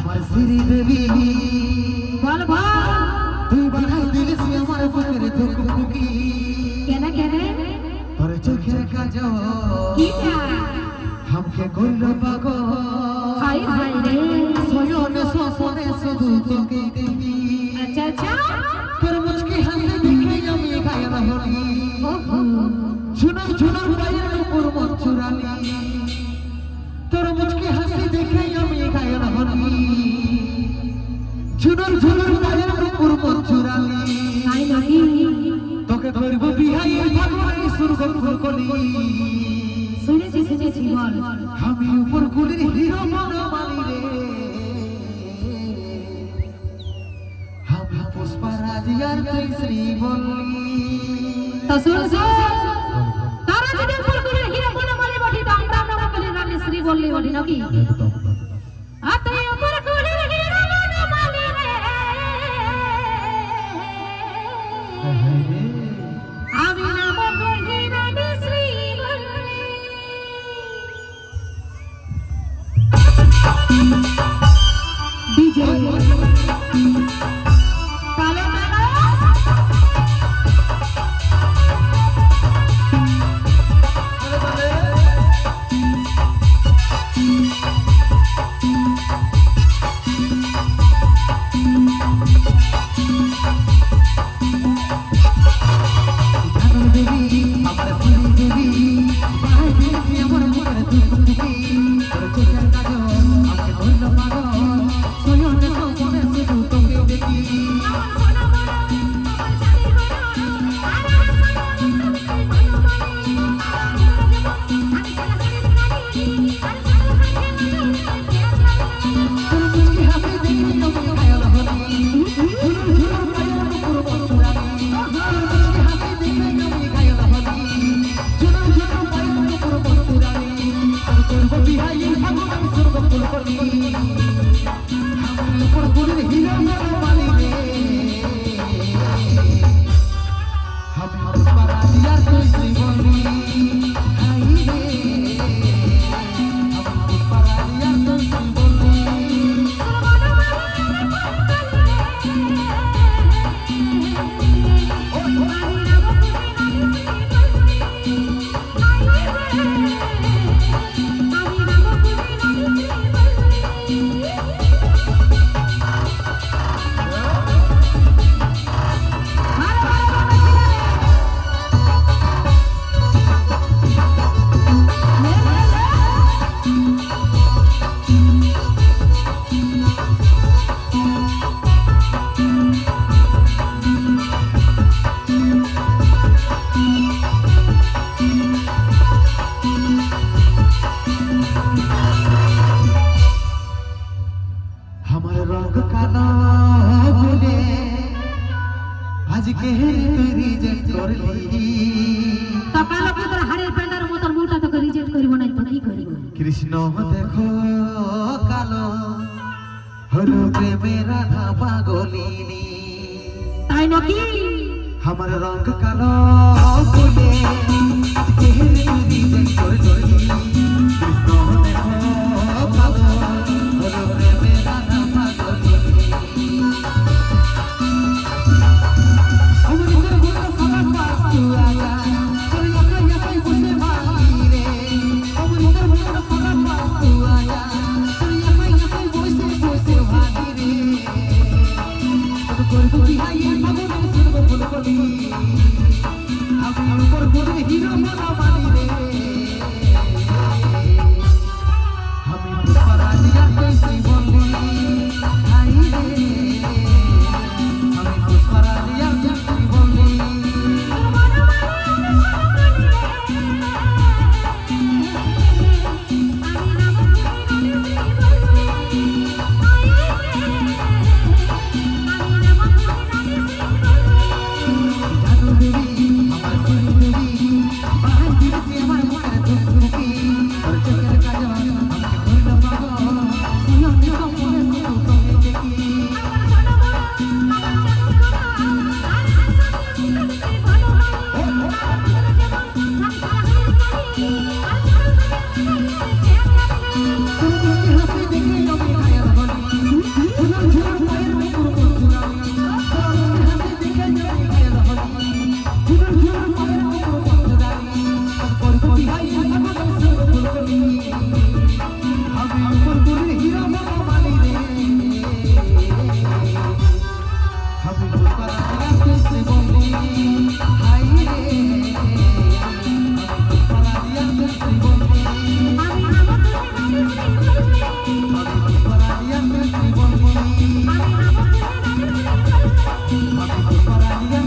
আমার শ্রী দেবী বল ভাই তুই বানাই দিলিস আমার বুকের ধুকপুকি কেন কেন তোর চোখের কাজল কিটা हमके কইল পাগল হাই হাই রে সয়নে সপনে শুধু তোকে দেখি আচ্ছা আচ্ছা তোর মুচকি হাসি দেখে আমি ঘায়ল হলি ঝুনুর ঝুনুর পায়ের উপর মন চুরালি তোর মুচকি হাসি দেখে আমি ঘায়ল হলি ঝুনুর ঝুনুর পায়ের উপর মন চুরালি তাই নাকি তোকে করব বিহাই ভগবান সুরগ কলি শুনেছি বল আমি উপর কুলির হিরো বনমালী রে আমি পুষ্পরাজ আর তুই শ্রীবল্লী তো শুন তারা যদি উপর কুলির হিরো বনমালী বটি তো আমরা বলি রানী শ্রী বললি বটি নাকি তুই উপর কুলির হিরো বনমালী রে আমি নাম বলি রানী শ্রী বললি ডিজে তালে कृष्ण देखो कालो हलो प्रेमे राधा पागलिनी ताई नाकी हमर रंग कालो बोले आज के रिजेक्ट कर जोली कृष्ण देखो कालो हलो प्रेमे राधा पागलिनी हमर गुण सदा पास तू आया कोई कोई बुझे भाई रे हमर गुण सदा पास तू आया कोई बुझे बुझे भाई रे तो कोई बिहाई भगवान सुरग फुल कली আমি উপর গুণ হিরো বনমালী রে परानिया